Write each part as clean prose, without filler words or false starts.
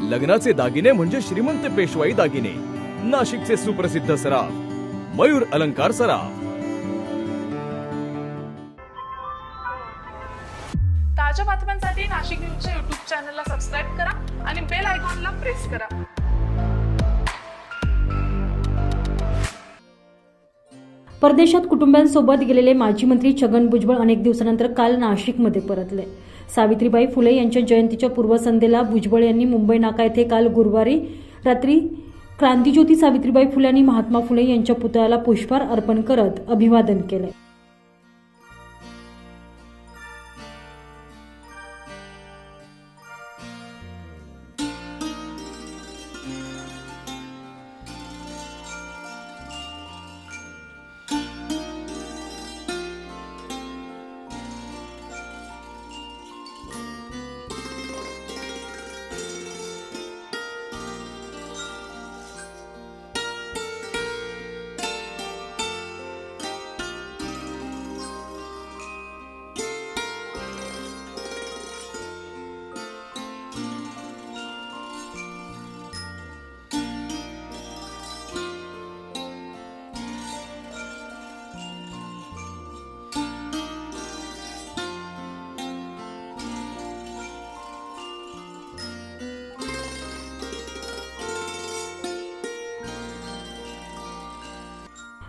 लग्नाचे दागिने म्हणजे श्रीमंत पेशवाई दागिने, नाशिकचे सुप्रसिद्ध सराफ मयूर अलंकार सराफ। ताज्या बातम्यांसाठी नाशिक न्यूजच्या YouTube चॅनलला सबस्क्राईब करा आणि बेल आयकॉनला प्रेस करा। परदेशात कुटुंबांसोबत गेलेले माजी मंत्री छगन भुजबळ अनेक दिवसानंतर काल नाशिकमध्ये परतले। सावित्रीबाई फुले यांच्या जयंतीच्या पूर्वसंध्येला भुजबळ यांनी मुंबई नाका येथे काल गुरुवारी रात्री क्रांतिज्योती सावित्रीबाई फुले आणि महात्मा फुले यांच्या पुतळ्याला पुष्पहार अर्पण करत अभिवादन केले।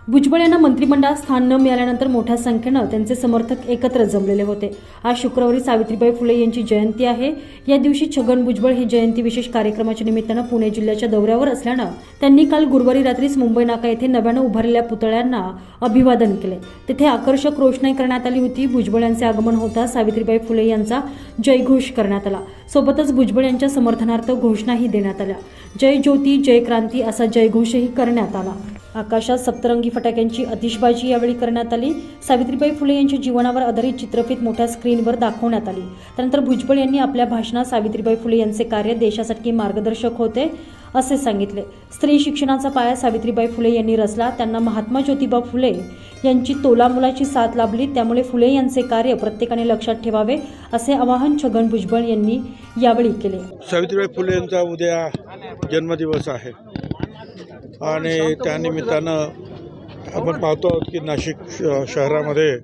भुजबळ यांना मंत्रिमंडळात स्थान न मिळाल्यानंतर मोठ्या संख्येनं त्यांचे समर्थक एकत्र जमलेले होते। आज शुक्रवारी सावित्रीबाई फुले यांची जयंती आहे। या दिवशी छगन भुजबळ हे जयंती विशेष कार्यक्रमाच्या निमित्तानं पुणे जिल्ह्याच्या दौऱ्यावर असल्यानं त्यांनी काल गुरुवारी रात्रीच मुंबई नाका येथे नव्यानं उभारलेल्या पुतळ्यांना अभिवादन केले। तेथे आकर्षक रोषणाई करण्यात आली होती। भुजबळ यांचे आगमन होता सावित्रीबाई फुले यांचा जयघोष करण्यात आला। सोबतच भुजबळ यांच्या समर्थनार्थ घोषणाही देण्यात आल्या। जय ज्योती जय क्रांती असा जयघोषही करण्यात आला। आकाशात सप्तरंगी फटाक्यांची आतिषबाजी यावेळी करण्यात आली। सावित्रीबाई फुले यांच्या जीवनावर आधारित चित्रफित मोठ्या स्क्रीनवर दाखवण्यात आली। त्यानंतर भुजबळ यांनी आपल्या भाषणात सावित्रीबाई फुले यांचे कार्य देशासाठी मार्गदर्शक होते असे सांगितले। स्त्री शिक्षणाचा पाया सावित्रीबाई फुले यांनी रचला। त्यांना महात्मा ज्योतिबा फुले यांची तोलामोलाची साथ लाभली। त्यामुळे फुले यांचे कार्य प्रत्येकाने लक्षात ठेवावे असे आवाहन छगन भुजबळ यांनी यावेळी केले। सावित्रीबाई फुले यांचा उद्या जन्मदिवस आहे आणि त्यानिमित्तानं आपण पाहतो आहोत की नाशिक शहरामध्ये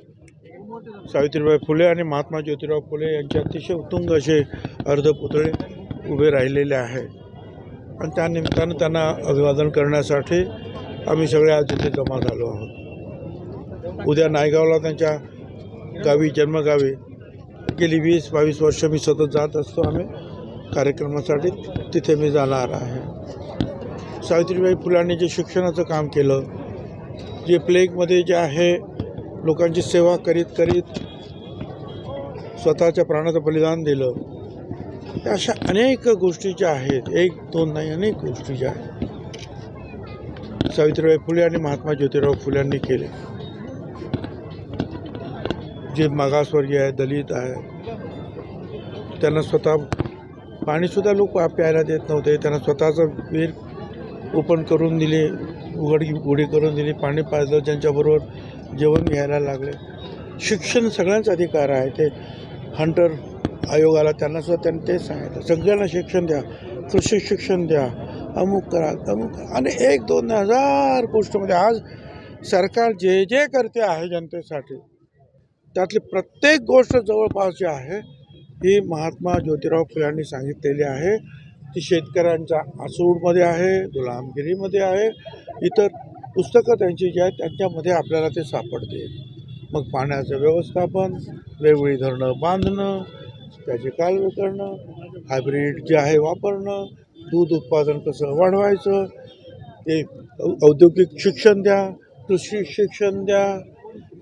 सावित्रीबाई फुले आणि महात्मा ज्योतिराव फुले यांचे अतिशय उत्तुंग असे अर्धपुतळे उभे राहिलेले आहे आणि त्यानिमित्तानं त्यांना अभिवादन करण्यासाठी आम्ही सगळे आज इथे जमा झालो आहोत। उद्या नायगावला त्यांच्या गावी जन्मगावी गेली 20-22 वर्ष मी सतत जात असतो आम्ही कार्यक्रमासाठी, तिथे मी जाणार आहे। सावित्रीबाई फुलांनी जे शिक्षणाचं काम केलं, जे प्लेगमध्ये जे आहे लोकांची सेवा करीत करीत स्वतःच्या प्राणाचं बलिदान दिलं, अशा अनेक गोष्टी ज्या आहेत, एक दोन नाही अनेक गोष्टी ज्या आहेत सावित्रीबाई फुले आणि महात्मा ज्योतिराव फुल्यांनी केले। जे मागासवर्गीय आहे, दलित आहे, त्यांना स्वतः पाणीसुद्धा लोक प्यायला देत नव्हते, त्यांना स्वतःचं विहीर ओपन करून दिली, उघडी करून दिली, पाणी पाजलं, त्यांच्याबरोबर जेवण घ्यायला लागले। शिक्षण सगळ्यांचा अधिकार आहे, ते हंटर आयोगाला त्यांनासुद्धा त्यांनी तेच सांगितलं, सगळ्यांना शिक्षण द्या, कृषी शिक्षण द्या, अमुक करा अमुक, आणि 1-2 हजार गोष्टीमध्ये आज सरकार जे जे करते आहे जनतेसाठी, त्यातली प्रत्येक गोष्ट जवळपास जी आहे ही महात्मा ज्योतिराव फुल्यांनी सांगितलेली आहे। ती शेतकऱ्यांच्या आसूडमध्ये आहे, गुलामगिरीमध्ये आहे, इतर पुस्तकं त्यांची जी आहेत त्यांच्यामध्ये आपल्याला ते सापडते। मग पाण्याचं व्यवस्थापन, वेगवेगळी धरणं बांधणं, त्याचे कालवे करणं, हायब्रिड जे आहे वापरणं, दूध उत्पादन कसं वाढवायचं, ते औद्योगिक शिक्षण द्या, कृषी शिक्षण द्या,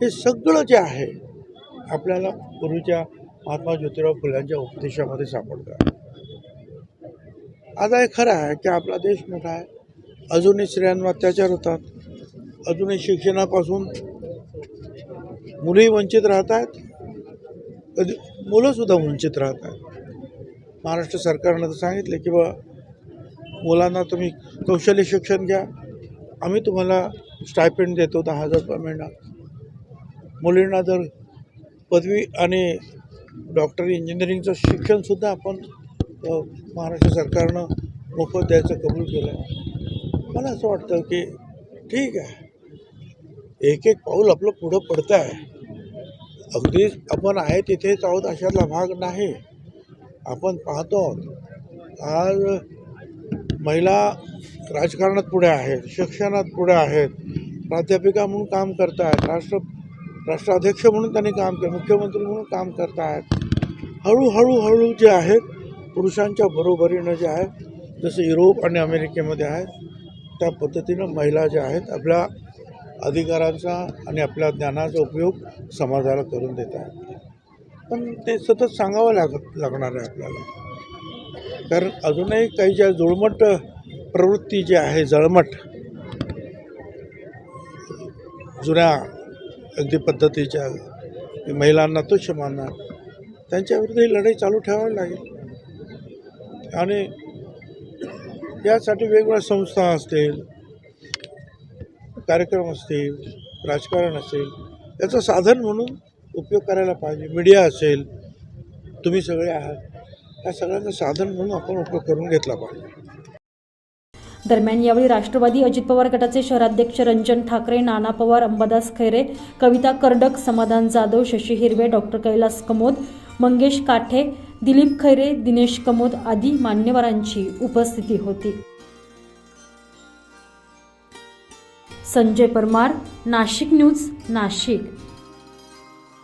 हे सगळं जे आहे आपल्याला पूर्वीच्या महात्मा ज्योतिराव फुल्यांच्या उपदेशामध्ये सापडतं। आता हे खरं आहे की आपला देश मोठा आहे, अजूनही स्त्रियांवर अत्याचार होतात, अजूनही शिक्षणापासून मुलंही वंचित राहत आहेत, कधी मुलंसुद्धा वंचित राहत आहेत। महाराष्ट्र सरकारनं तर सांगितले की बा मुलांना तुम्ही कौशल्य शिक्षण घ्या, आम्ही तुम्हाला स्टायपेंड देतो 10,000 रुपये महिना। मुलींना जर पदवी आणि डॉक्टरी इंजिनिअरिंगचं शिक्षणसुद्धा आपण महाराष्ट्र सरकारनं मोफत द्यायचं कबूल केलं. मला असं वाटतं की ठीक आहे, एक एक पाऊल आपलं पुढं पडतं आहे. अगदीच आपण आहे तिथेच आहोत अशातला भाग नाही. आपण पाहतो आज महिला राजकारणात पुढे आहेत, शिक्षणात पुढे आहेत, प्राध्यापिका म्हणून काम करत आहेत, राष्ट्राध्यक्ष म्हणून त्यांनी काम केलं, मुख्यमंत्री म्हणून काम करत आहेत. हळूहळू जे आहेत पुरुषांच्या बरोबरीनं जे आहे, जसं युरोप आणि अमेरिकेमध्ये आहेत त्या पद्धतीनं महिला ज्या आहेत आपल्या अधिकारांचा आणि आपल्या ज्ञानाचा उपयोग समाजाला करून देत आहेत. पण ते सतत सांगावं लागणार आहे आपल्याला, कारण अजूनही काही ज्या जुळमट प्रवृत्ती जी आहे, जळमट जुन्या अगदी पद्धतीच्या महिलांना तुच्छ मानणार, त्यांच्याविरुद्ध ही लढाई चालू ठेवावी लागेल. आणि यासाठी वेगवेगळ्या संस्था असतील, कार्यक्रम असतील, राजकारण असेल, याचं साधन म्हणून उपयोग करायला पाहिजे. मीडिया असेल, तुम्ही सगळे आहात, या सगळ्यांचं साधन म्हणून आपण उपयोग करून घेतला पाहिजे. दरम्यान यावेळी राष्ट्रवादी अजित पवार गटाचे शहराध्यक्ष रंजन ठाकरे, नाना पवार, अंबादास खैरे, कविता कर्डक, समाधान जाधव, शशी हिरवे, डॉक्टर कैलास कमोद, मंगेश काठे, दिलीप खैरे, दिनेश कमोद आदी मान्यवरांची उपस्थिती होती. संजय परमार, नाशिक न्यूज, नाशिक.